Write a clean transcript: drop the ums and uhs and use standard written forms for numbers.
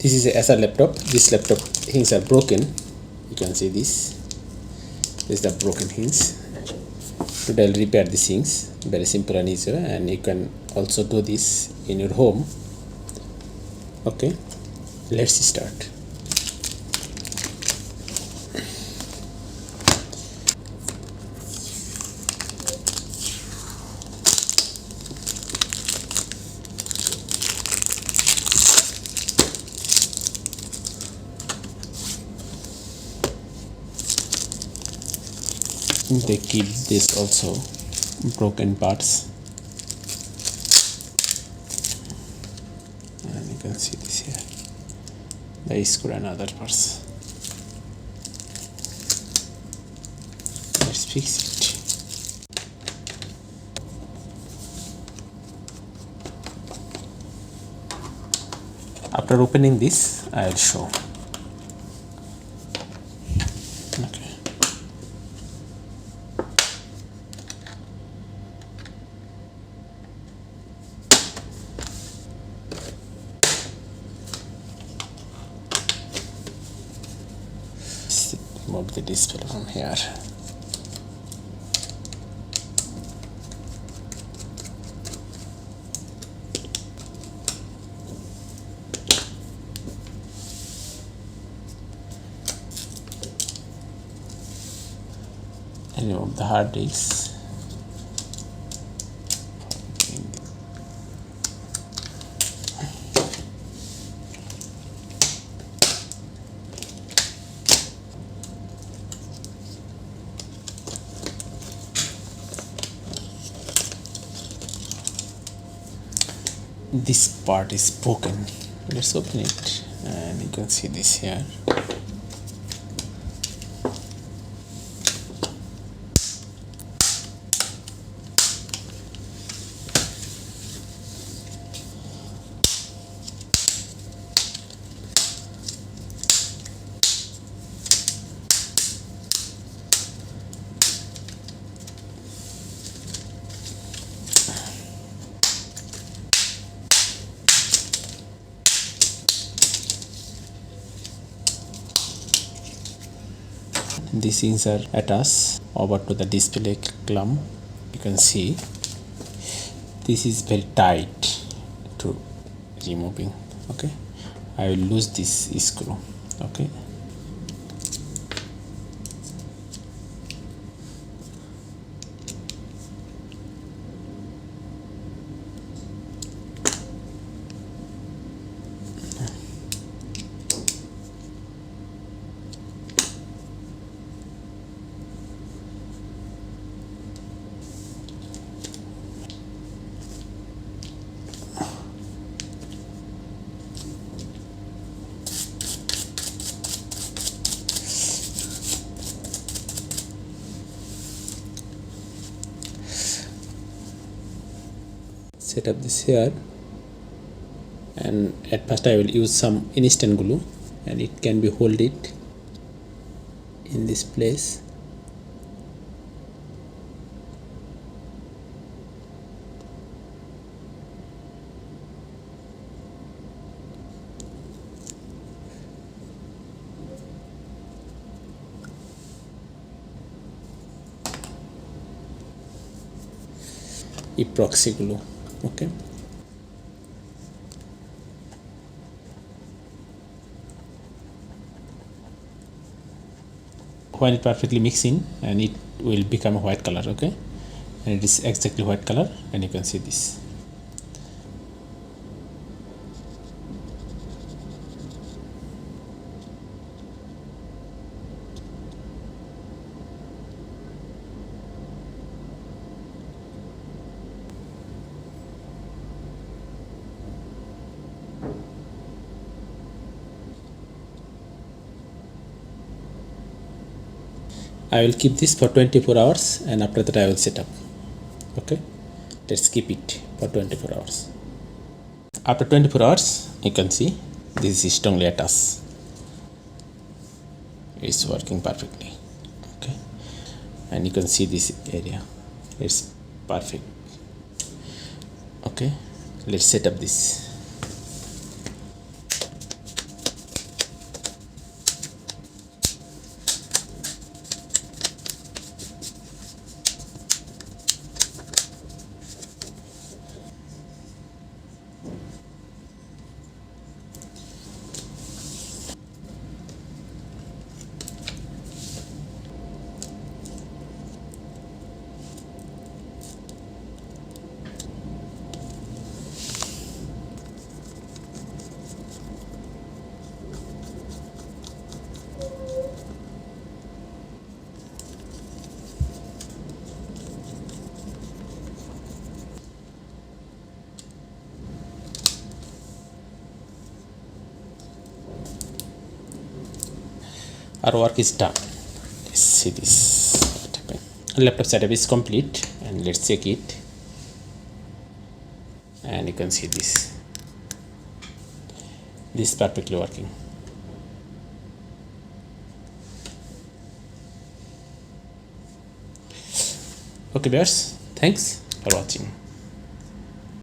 This is a acer laptop. This laptop hinges are broken. You can see this. This is the broken hinge. Today I'll repair these hinges. Very simple and easy, and you can also do this in your home. Okay, let's start. They keep this also broken parts, and you can see this here, the screw and other parts. Let's fix it. After opening this, I'll show. Okay. Remove the display from here. And remove the hard disk. This part is broken. Let's open it, and you can see this here. These things are attached over to the display clamp. You can see this is very tight to removing. Okay, I will lose this screw. Okay, set up this here, and at first I will use some instant glue, and it can be hold it in this place. Epoxy glue. Okay, when it perfectly mix in, and it will become a white color. Okay, and it is exactly white color, and you can see this. I will keep this for 24 hours, and after that I will set up. Okay, let's keep it for 24 hours. After 24 hours, you can see this is strongly attached. It's working perfectly. Okay, and you can see this area, it's perfect. Okay, let's set up this. our work is done. Let's see this. What happened. Laptop setup is complete, and let's check it. And you can see this is perfectly working. Okay viewers, thanks for watching.